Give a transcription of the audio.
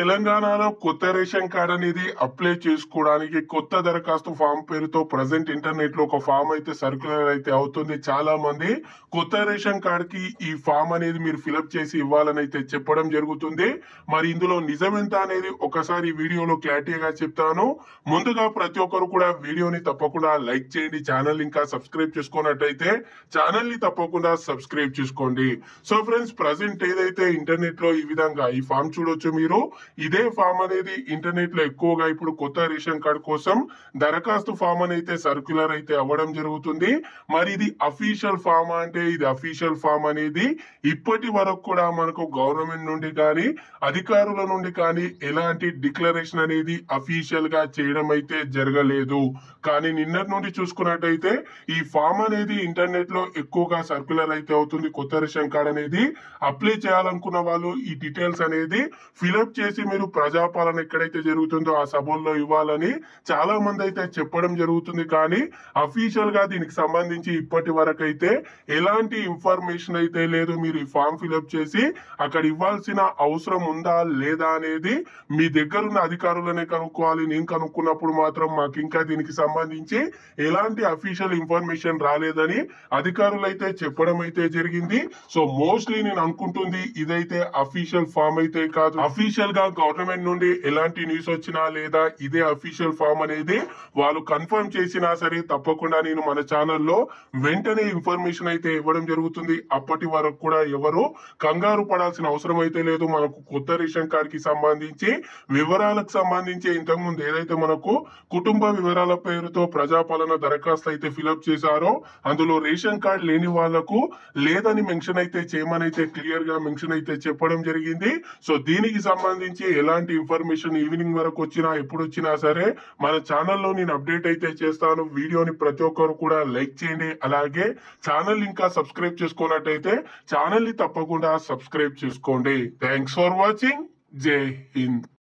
తెలంగాణలో కొత్త ration card అనేది అప్లై చేసుకోవడానికి కొత్త దరఖాస్తు ఫామ్ పేరుతో ప్రజెంట్ ఇంటర్నెట్ లో ఒక ఫామ్ అయితే సర్క్యులర్ అయితే అవుతుంది. చాలా మంది కొత్త రేషన్ కార్డ్ కి ఈ ఫామ్ అనేది మీరు ఫిలప్ చేసి ఇవ్వాలని అయితే చెప్పడం జరుగుతుంది. మరి ఇందులో నిజమెంత అనేది ఒకసారి ఈ వీడియోలో క్లారిటీగా చెప్తాను. ముందుగా ప్రతి ఒక్కరు కూడా వీడియోని తప్పకుండా లైక్ చేయండి. ఛానల్ ఇంకా సబ్స్క్రైబ్ చేసుకున్నట్టయితే ఛానల్ ని తప్పకుండా సబ్స్క్రైబ్ చేసుకోండి. సో ఫ్రెండ్స్, ప్రజెంట్ ఏదైతే ఇంటర్నెట్ లో ఈ విధంగా ఈ ఫామ్ చూడొచ్చు మీరు. ఇదే ఫామ్ అనేది ఇంటర్నెట్ లో ఎక్కువగా ఇప్పుడు కొత్త రేషన్ కార్డ్ కోసం దరఖాస్తు ఫామ్ అయితే సర్క్యులర్ అయితే అవ్వడం జరుగుతుంది. మరి ఇది అఫీషియల్ ఫామ్ అంటే ఇది అఫీషియల్ ఫామ్ అనేది ఇప్పటి వరకు కూడా మనకు గవర్నమెంట్ నుండి కానీ అధికారుల నుండి కానీ ఎలాంటి డిక్లరేషన్ అనేది అఫీషియల్ గా చేయడం అయితే జరగలేదు. కానీ నిన్నటి నుండి చూసుకున్నట్టయితే ఈ ఫామ్ అనేది ఇంటర్నెట్ లో ఎక్కువగా సర్క్యులర్ అయితే అవుతుంది. కొత్త రేషన్ కార్డ్ అనేది అప్లై చేయాలనుకున్న వాళ్ళు ఈ డీటెయిల్స్ అనేది ఫిలప్ చేసి మీరు ప్రజాపాలన ఎక్కడైతే జరుగుతుందో ఆ సభల్లో ఇవ్వాలని చాలా మంది అయితే చెప్పడం జరుగుతుంది. కానీ అఫీషియల్ గా దీనికి సంబంధించి ఇప్పటి వరకు అయితే ఎలాంటి ఇన్ఫర్మేషన్ అయితే లేదు. మీరు ఈ ఫామ్ ఫిలప్ చేసి అక్కడ ఇవ్వాల్సిన అవసరం ఉందా లేదా అనేది మీ దగ్గర ఉన్న అధికారులనే కనుక్కోవాలి. నేను కనుక్కున్నప్పుడు మాత్రం మాకు ఇంకా దీనికి సంబంధించి ఎలాంటి అఫీషియల్ ఇన్ఫర్మేషన్ రాలేదని అధికారులు అయితే చెప్పడం అయితే జరిగింది. సో మోస్ట్లీ నేను అనుకుంటుంది ఇదైతే అఫీషియల్ ఫామ్ అయితే కాదు. అఫీషియల్ గా గవర్నమెంట్ నుండి ఎలాంటి న్యూస్ వచ్చినా లేదా ఇదే అఫీషియల్ ఫామ్ అనేది వాళ్ళు కన్ఫర్మ్ చేసినా సరే తప్పకుండా నేను మన ఛానల్లో వెంటనే ఇన్ఫర్మేషన్ అయితే ఇవ్వడం జరుగుతుంది. అప్పటి వరకు కూడా ఎవరు కంగారు పడాల్సిన అవసరం అయితే లేదు. మనకు కొత్త రేషన్ కార్డ్ కి సంబంధించి వివరాలకు సంబంధించి ఇంతకు ముందు ఏదైతే మనకు కుటుంబ వివరాల పేరుతో ప్రజాపాలన దరఖాస్తు అయితే ఫిలప్ చేశారో అందులో రేషన్ కార్డ్ లేని వాళ్లకు లేదని మెన్షన్ అయితే చేయమని అయితే క్లియర్ గా మెన్షన్ అయితే చెప్పడం జరిగింది. సో దీనికి సంబంధించి ఎలాంటి ఇన్ఫర్మేషన్ ఈవినింగ్ వరకు వచ్చినా ఎప్పుడు వచ్చినా సరే మన ఛానల్లో నేను అప్డేట్ అయితే చేస్తాను. వీడియోని ప్రతి ఒక్కరు కూడా లైక్ చేయండి. అలాగే ఛానల్ ఇంకా సబ్స్క్రైబ్ చేసుకున్నట్టయితే ఛానల్ ని తప్పకుండా సబ్స్క్రైబ్ చేసుకోండి. Thanks for watching. జై హింద్.